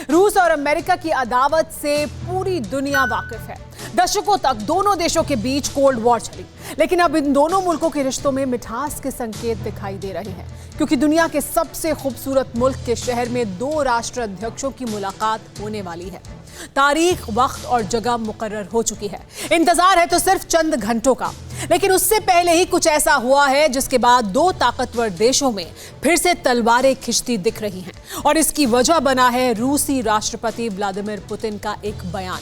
रूस और अमेरिका की अदावत से पूरी दुनिया वाकिफ है। दशकों तक दोनों देशों के बीच कोल्ड वॉर चली, लेकिन अब इन दोनों मुल्कों के रिश्तों में मिठास के संकेत दिखाई दे रहे हैं, क्योंकि दुनिया के सबसे खूबसूरत मुल्क के शहर में दो राष्ट्राध्यक्षों की मुलाकात होने वाली है। तारीख, वक्त और जगह मुकर्रर हो चुकी है। इंतजार है तो सिर्फ चंद घंटों का, लेकिन उससे पहले ही कुछ ऐसा हुआ है जिसके बाद दो ताकतवर देशों में फिर से तलवारें खिंचती दिख रही हैं, और इसकी वजह बना है रूसी राष्ट्रपति व्लादिमीर पुतिन का एक बयान।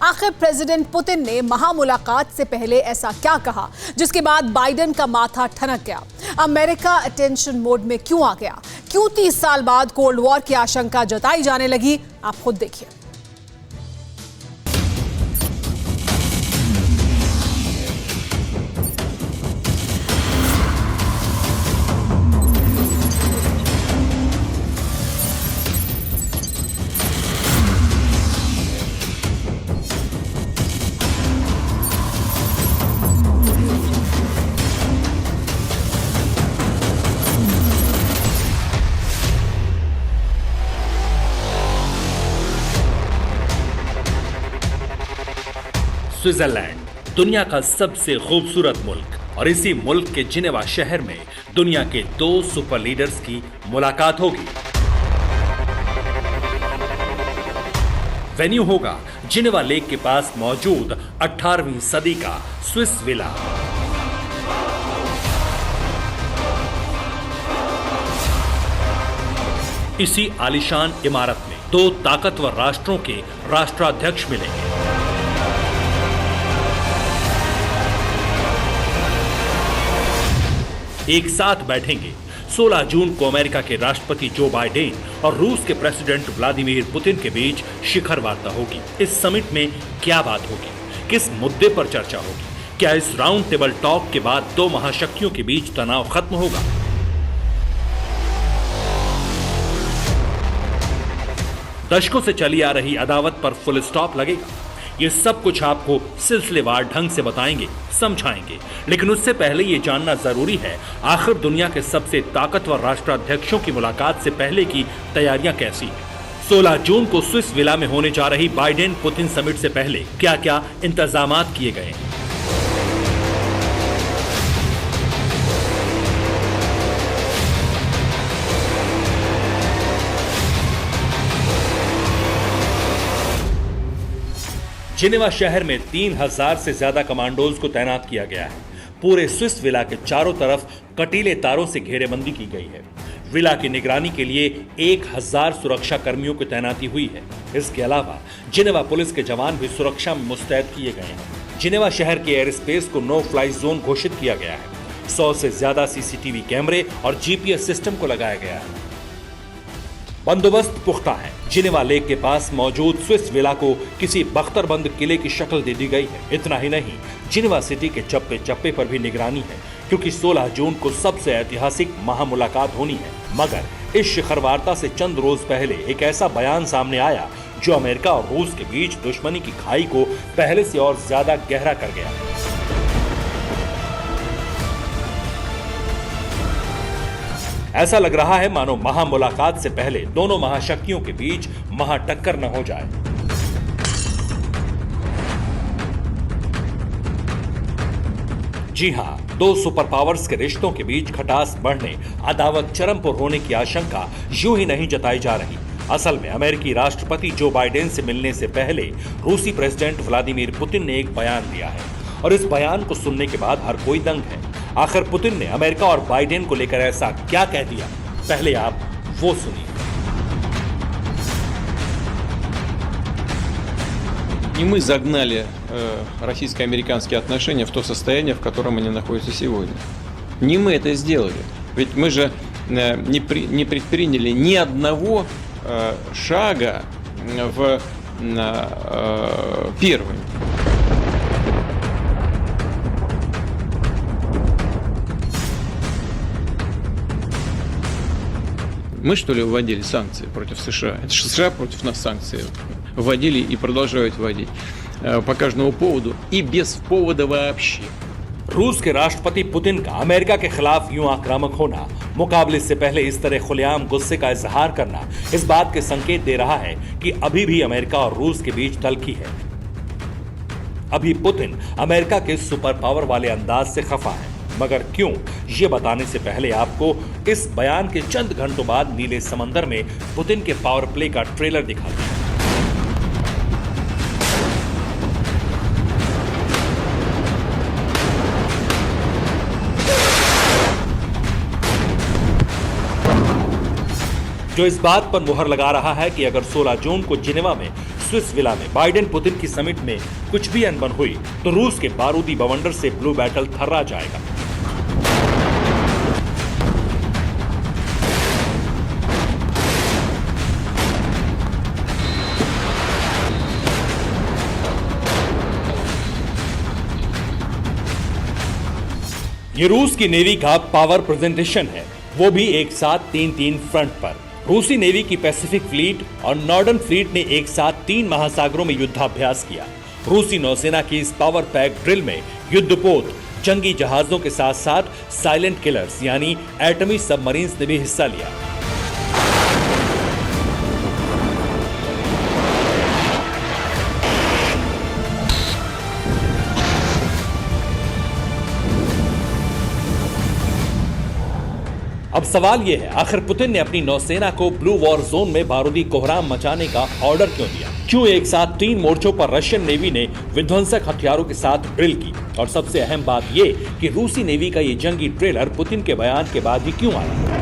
आखिर प्रेसिडेंट पुतिन ने महामुलाकात से पहले ऐसा क्या कहा जिसके बाद बाइडेन का माथा ठनक गया? अमेरिका अटेंशन मोड में क्यों आ गया? क्यों 30 साल बाद कोल्ड वॉर की आशंका जताई जाने लगी? आप खुद देखिए। स्विट्जरलैंड दुनिया का सबसे खूबसूरत मुल्क, और इसी मुल्क के जिनेवा शहर में दुनिया के दो सुपर लीडर्स की मुलाकात होगी। वेन्यू होगा जिनेवा लेक के पास मौजूद 18वीं सदी का स्विस विला। इसी आलीशान इमारत में दो ताकतवर राष्ट्रों के राष्ट्राध्यक्ष मिलेंगे। एक साथ बैठेंगे। 16 जून को अमेरिका के राष्ट्रपति जो बाइडेन और रूस के प्रेसिडेंट व्लादिमीर पुतिन के बीच शिखर वार्ता होगी। इस समिट में क्या बात होगी? किस मुद्दे पर चर्चा होगी? क्या इस राउंड टेबल टॉक के बाद दो महाशक्तियों के बीच तनाव खत्म होगा? दशकों से चली आ रही अदावत पर फुल स्टॉप लगेगा। ये सब कुछ आपको सिलसिलेवार ढंग से बताएंगे, समझाएंगे, लेकिन उससे पहले ये जानना जरूरी है, आखिर दुनिया के सबसे ताकतवर राष्ट्राध्यक्षों की मुलाकात से पहले की तैयारियां कैसी हैं? 16 जून को स्विस विला में होने जा रही बाइडेन पुतिन समिट से पहले क्या क्या इंतजामात किए गए हैं? जिनेवा शहर में 3000 से ज्यादा कमांडोज को तैनात किया गया है। पूरे स्विस विला के चारों तरफ कटीले तारों से घेरेबंदी की गई है। विला की निगरानी के लिए 1000 सुरक्षा कर्मियों की तैनाती हुई है। इसके अलावा जिनेवा पुलिस के जवान भी सुरक्षा में मुस्तैद किए गए हैं। जिनेवा शहर के एयर स्पेस को नो फ्लाई जोन घोषित किया गया है। 100 से ज्यादा सीसीटीवी कैमरे और जीपीएस सिस्टम को लगाया गया है। बंदोबस्त पुख्ता है। जिनेवा लेक के पास मौजूद स्विस विला को किसी बख्तरबंद किले की शक्ल दे दी गई है। इतना ही नहीं, जिनेवा सिटी के चप्पे चप्पे पर भी निगरानी है, क्योंकि 16 जून को सबसे ऐतिहासिक महामुलाकात होनी है। मगर इस शिखर वार्ता से चंद रोज पहले एक ऐसा बयान सामने आया जो अमेरिका और रूस के बीच दुश्मनी की खाई को पहले से और ज्यादा गहरा कर गया। ऐसा लग रहा है मानो महामुलाकात से पहले दोनों महाशक्तियों के बीच महाटक्कर न हो जाए। जी हां, दो सुपर पावर्स के रिश्तों के बीच खटास बढ़ने, अदावत चरम पर होने की आशंका यूं ही नहीं जताई जा रही। असल में अमेरिकी राष्ट्रपति जो बाइडेन से मिलने से पहले रूसी प्रेसिडेंट व्लादिमीर पुतिन ने एक बयान दिया है, और इस बयान को सुनने के बाद हर कोई दंग है। आखिर पुतिन ने अमेरिका और बाइडेन को लेकर ऐसा क्या कह दिया? पहले आप वो सुनिए। И мы загнали российско-американские отношения в то состояние, в котором они находятся сегодня. Не мы это сделали. Ведь мы же не предприняли ни одного шага в первый. Мы, что ли, вводили санкции против США? Это же США против нас санкции вводили и продолжают вводить по каждому поводу и без повода вообще. रूस के राष्ट्रपति पुतिन का अमेरिका के खिलाफ यूं आक्रामक होना मुकाबले से पहले इस तरह खुलेआम गुस्से का इजहार करना इस बात के संकेत दे रहा है कि अभी भी अमेरिका और रूस के बीच तल्खी है। अभी पुतिन अमेरिका के सुपर पावर वाले अंदाज से खफा है, मगर क्यों, ये बताने से पहले आपको इस बयान के चंद घंटों बाद नीले समंदर में पुतिन के पावर प्ले का ट्रेलर दिखाते हैं। जो इस बात पर मुहर लगा रहा है कि अगर 16 जून को जिनेवा में स्विस विला में बाइडेन पुतिन की समिट में कुछ भी अनबन हुई तो रूस के बारूदी बवंडर से ब्लू बैटल थर्रा जाएगा। ये रूस की नेवी का पावर प्रेजेंटेशन है, वो भी एक साथ 3-3 फ्रंट पर। रूसी नेवी की पैसिफिक फ्लीट और नॉर्दर्न फ्लीट ने एक साथ 3 महासागरों में युद्धाभ्यास किया। रूसी नौसेना की इस पावर पैक ड्रिल में युद्धपोत, जंगी जहाजों के साथ साथ साइलेंट किलर्स यानी एटमी सबमरीन्स ने भी हिस्सा लिया। अब सवाल यह है, आखिर पुतिन ने अपनी नौसेना को ब्लू वॉर जोन में बारूदी कोहराम मचाने का ऑर्डर क्यों दिया? क्यों एक साथ 3 मोर्चों पर रशियन नेवी ने विध्वंसक हथियारों के साथ ड्रिल की? और सबसे अहम बात यह कि रूसी नेवी का ये जंगी ट्रेलर पुतिन के बयान के बाद ही क्यों आया?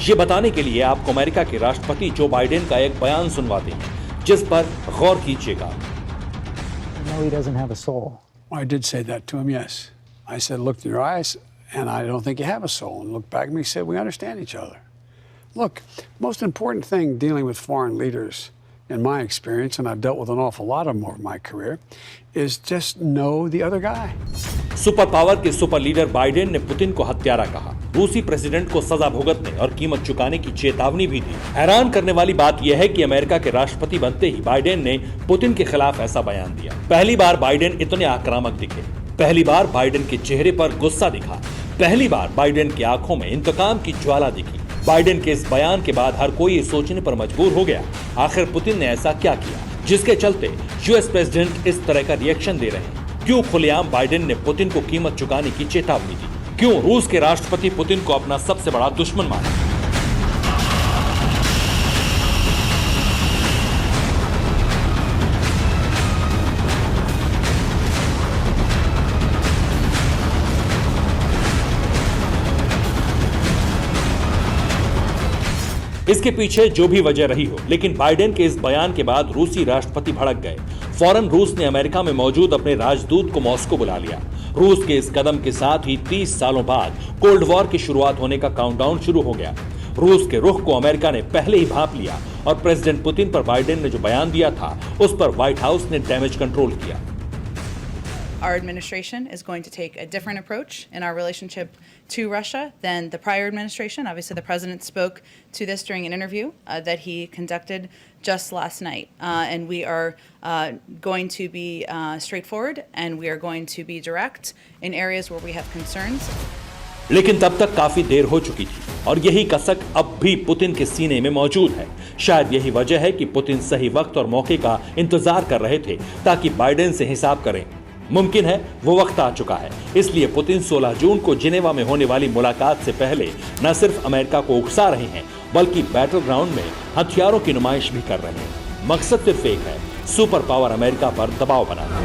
ये बताने के लिए आपको अमेरिका के राष्ट्रपति जो बाइडेन का एक बयान सुनवाते हैं, जिस पर गौर कीजिएगा। No, he doesn't have a soul. I did say that to him, yes. I said, look in your eyes, and I don't think you have a soul. And looked back at me and said, we understand each other. Look, most important thing dealing with foreign leaders, in my experience, and I've dealt with an awful lot of them over my career, is just know the other guy. Super power के super leader Biden ने Putin को हत्यारा कहा, रूसी president को सजा भुगतने और कीमत चुकाने की चेतावनी भी दी। हैरान करने वाली बात यह है कि अमेरिका के राष्ट्रपति बनते ही बाइडेन ने पुतिन के खिलाफ ऐसा बयान दिया। पहली बार बाइडेन इतने आक्रामक दिखे, पहली बार बाइडेन के चेहरे पर गुस्सा दिखा, पहली बार बाइडेन की आंखों में इंतकाम की ज्वाला दिखी। बाइडेन के इस बयान के बाद हर कोई ये सोचने पर मजबूर हो गया, आखिर पुतिन ने ऐसा क्या किया जिसके चलते यूएस प्रेसिडेंट इस तरह का रिएक्शन दे रहे हैं? क्यों खुलेआम बाइडेन ने पुतिन को कीमत चुकाने की चेतावनी दी? क्यों रूस के राष्ट्रपति पुतिन को अपना सबसे बड़ा दुश्मन माना? इसके पीछे जो भी वजह रही हो, लेकिन बाइडेन के इस बयान के बाद रूसी राष्ट्रपति भड़क गए। फौरन रूस ने अमेरिका में मौजूद अपने राजदूत को मॉस्को बुला लिया। रूस के इस कदम के साथ ही 30 सालों बाद कोल्ड वॉर की शुरुआत होने का काउंटडाउन शुरू हो गया। रूस के रुख को अमेरिका ने पहले ही भांप लिया और प्रेसिडेंट पुतिन पर बाइडेन ने जो बयान दिया था, उस पर व्हाइट हाउस ने डैमेज कंट्रोल किया। Our administration is going to take a different approach in our relationship to Russia than the prior administration. Obviously, the president spoke to this during an interview that he conducted just last night. And we are going to be straightforward, and we are going to be direct in areas where we have concerns. लेकिन तब तक काफी देर हो चुकी थी और यही कसक अब भी पुतिन के सीने में मौजूद है। शायद यही वजह है कि पुतिन सही वक्त और मौके का इंतजार कर रहे थे ताकि बाइडेन से हिसाब करें। मुमकिन है वो वक्त आ चुका है, इसलिए पुतिन 16 जून को जिनेवा में होने वाली मुलाकात से पहले न सिर्फ अमेरिका को उकसा रहे हैं, बल्कि बैटल ग्राउंड में हथियारों की नुमाइश भी कर रहे हैं। मकसद सिर्फ एक है, सुपर पावर अमेरिका पर दबाव बनाना।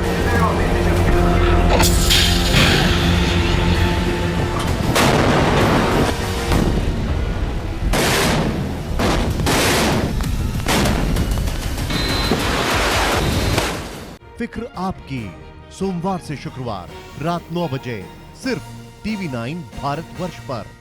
फिक्र आपकी, सोमवार से शुक्रवार रात 9 बजे सिर्फ TV9 भारतवर्ष पर।